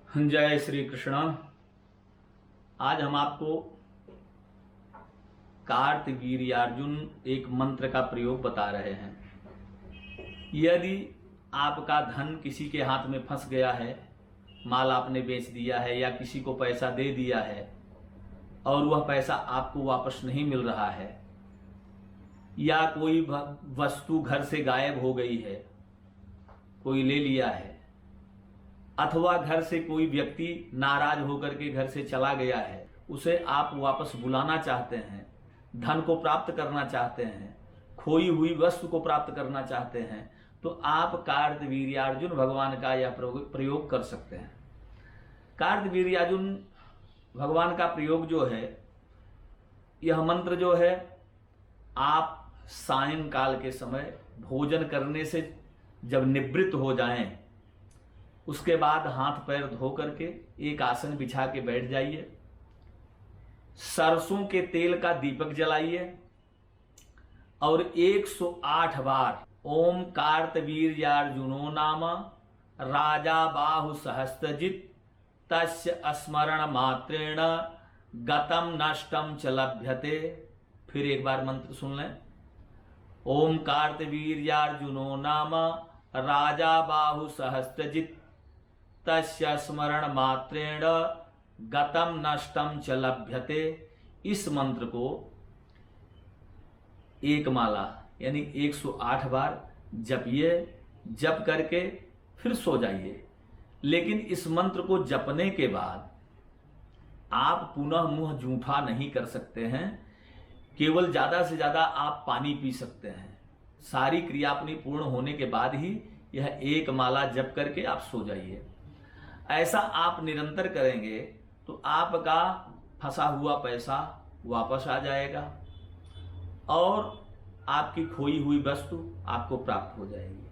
जय श्री कृष्ण। आज हम आपको कार्तवीर्यार्जुन एक मंत्र का प्रयोग बता रहे हैं। यदि आपका धन किसी के हाथ में फंस गया है, माल आपने बेच दिया है या किसी को पैसा दे दिया है और वह पैसा आपको वापस नहीं मिल रहा है, या कोई वस्तु घर से गायब हो गई है, कोई ले लिया है, अथवा घर से कोई व्यक्ति नाराज होकर के घर से चला गया है, उसे आप वापस बुलाना चाहते हैं, धन को प्राप्त करना चाहते हैं, खोई हुई वस्तु को प्राप्त करना चाहते हैं, तो आप कार्तवीर्यार्जुन भगवान का यह प्रयोग कर सकते हैं। कार्तवीर्यार्जुन भगवान का प्रयोग जो है, यह मंत्र जो है, आप सायंकाल के समय भोजन करने से जब निवृत्त हो जाएं, उसके बाद हाथ पैर धो करके एक आसन बिछा के बैठ जाइए, सरसों के तेल का दीपक जलाइए और 108 बार ओम कार्तवीर्यार्जुनो नाम राजा बाहु सहस्त्रजित तस्य स्मरण मात्रेण गतम नष्टम च लभ्यते। फिर एक बार मंत्र सुन लें। ओम कार्तवीर्यार्जुनो नाम राजा बाहु सहस्त्रजित तस्य स्मरण मात्रेण गतम नष्टम च लभ्यते। इस मंत्र को एक माला यानी 108 बार जपिए। जप करके फिर सो जाइए। लेकिन इस मंत्र को जपने के बाद आप पुनः मुंह जूठा नहीं कर सकते हैं। केवल ज्यादा से ज्यादा आप पानी पी सकते हैं। सारी क्रिया अपनी पूर्ण होने के बाद ही यह एक माला जप करके आप सो जाइए। ऐसा आप निरंतर करेंगे तो आपका फंसा हुआ पैसा वापस आ जाएगा और आपकी खोई हुई वस्तु आपको प्राप्त हो जाएगी।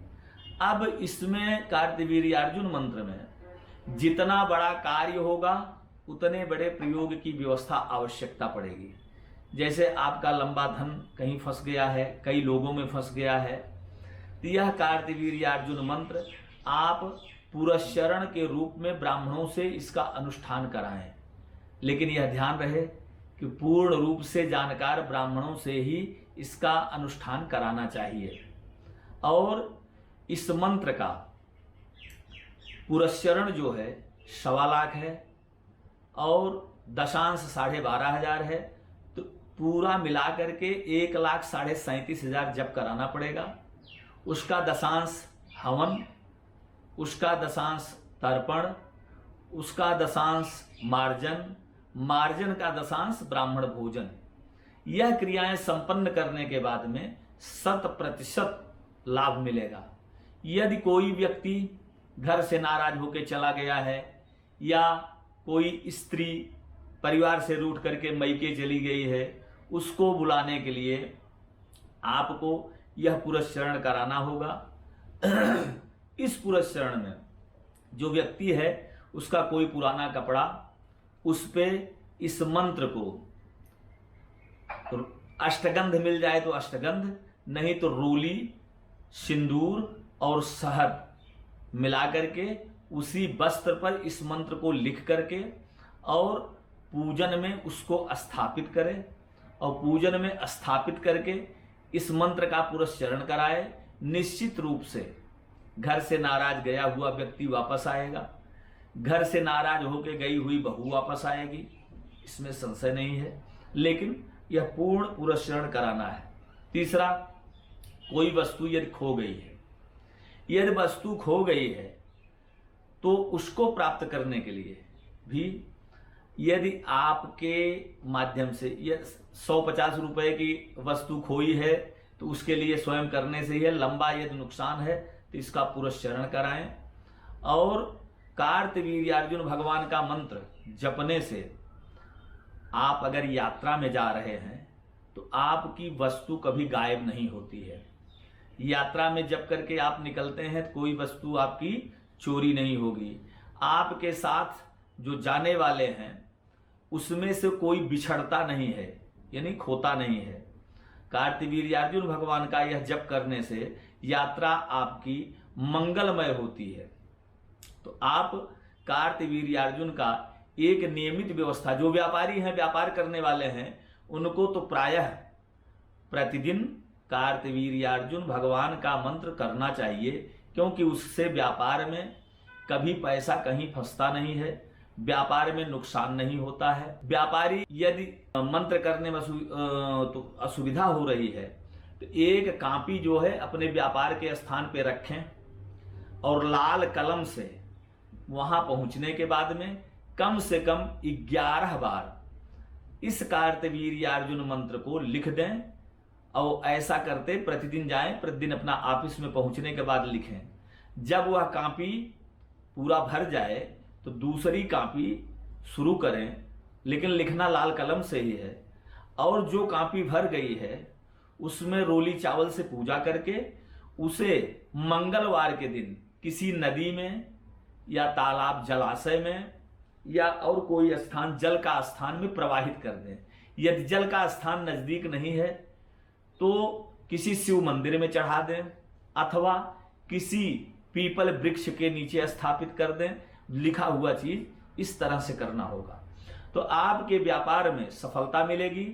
अब इसमें कार्तवीर्यार्जुन मंत्र में जितना बड़ा कार्य होगा उतने बड़े प्रयोग की व्यवस्था आवश्यकता पड़ेगी। जैसे आपका लंबा धन कहीं फंस गया है, कई लोगों में फंस गया है, तो यह कार्तवीर्यार्जुन मंत्र आप पुरस्चरण के रूप में ब्राह्मणों से इसका अनुष्ठान कराएं। लेकिन यह ध्यान रहे कि पूर्ण रूप से जानकार ब्राह्मणों से ही इसका अनुष्ठान कराना चाहिए। और इस मंत्र का पुरस्चरण जो है 1.25 लाख है और दशांश 12,500 है, तो पूरा मिला करके 1,37,500 जप कराना पड़ेगा। उसका दशांश हवन, उसका दशांश तर्पण, उसका दशांश मार्जन, मार्जन का दशांश ब्राह्मण भोजन। यह क्रियाएं संपन्न करने के बाद में 100% लाभ मिलेगा। यदि कोई व्यक्ति घर से नाराज होकर चला गया है या कोई स्त्री परिवार से रूठ करके मैके चली गई है, उसको बुलाने के लिए आपको यह पुरस्चरण कराना होगा। इस पुरस्चरण में जो व्यक्ति है उसका कोई पुराना कपड़ा, उस पे इस मंत्र को, अष्टगंध मिल जाए तो अष्टगंध, नहीं तो रोली, सिंदूर और शहद मिला करके उसी वस्त्र पर इस मंत्र को लिख करके और पूजन में उसको स्थापित करें और पूजन में स्थापित करके इस मंत्र का पुरस्चरण कराए। निश्चित रूप से घर से नाराज गया हुआ व्यक्ति वापस आएगा, घर से नाराज होकर गई हुई बहू वापस आएगी, इसमें संशय नहीं है। लेकिन यह पूर्ण पुरस्चरण कराना है। तीसरा, कोई वस्तु यदि खो गई है, यदि वस्तु खो गई है तो उसको प्राप्त करने के लिए भी यदि आपके माध्यम से यह 150 रुपए की वस्तु खोई है तो उसके लिए स्वयं करने से ही है। लंबा यदि नुकसान है तो इसका पुरस्चरण कराएं। और कार्तवीर्यार्जुन भगवान का मंत्र जपने से आप अगर यात्रा में जा रहे हैं तो आपकी वस्तु कभी गायब नहीं होती है। यात्रा में जप करके आप निकलते हैं तो कोई वस्तु आपकी चोरी नहीं होगी। आपके साथ जो जाने वाले हैं उसमें से कोई बिछड़ता नहीं है, यानी खोता नहीं है। कार्तवीर्यार्जुन भगवान का यह जप करने से यात्रा आपकी मंगलमय होती है। तो आप कार्तवीर्यार्जुन का एक नियमित व्यवस्था, जो व्यापारी हैं, व्यापार करने वाले हैं, उनको तो प्रायः प्रतिदिन कार्तवीर्यार्जुन भगवान का मंत्र करना चाहिए, क्योंकि उससे व्यापार में कभी पैसा कहीं फंसता नहीं है, व्यापार में नुकसान नहीं होता है। व्यापारी यदि मंत्र करने में तो असुविधा हो रही है तो एक कापी जो है अपने व्यापार के स्थान पे रखें और लाल कलम से वहां पहुंचने के बाद में कम से कम 11 बार इस कार्तवीर्यार्जुन मंत्र को लिख दें और ऐसा करते प्रतिदिन जाएं, प्रतिदिन अपना ऑफिस में पहुंचने के बाद लिखें। जब वह कापी पूरा भर जाए तो दूसरी कापी शुरू करें, लेकिन लिखना लाल कलम से ही है। और जो कापी भर गई है उसमें रोली चावल से पूजा करके उसे मंगलवार के दिन किसी नदी में या तालाब जलाशय में या और कोई स्थान, जल का स्थान में प्रवाहित कर दें। यदि जल का स्थान नजदीक नहीं है तो किसी शिव मंदिर में चढ़ा दें अथवा किसी पीपल वृक्ष के नीचे स्थापित कर दें। लिखा हुआ चीज इस तरह से करना होगा तो आपके व्यापार में सफलता मिलेगी,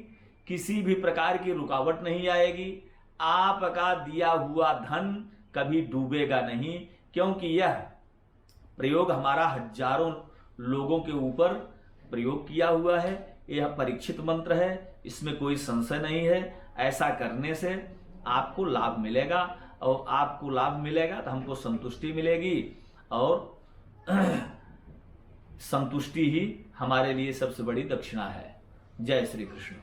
किसी भी प्रकार की रुकावट नहीं आएगी, आपका दिया हुआ धन कभी डूबेगा नहीं, क्योंकि यह प्रयोग हमारा हजारों लोगों के ऊपर प्रयोग किया हुआ है। यह परीक्षित मंत्र है, इसमें कोई संशय नहीं है। ऐसा करने से आपको लाभ मिलेगा और आपको लाभ मिलेगा तो हमको संतुष्टि मिलेगी और संतुष्टि ही हमारे लिए सबसे बड़ी दक्षिणा है। जय श्री कृष्ण।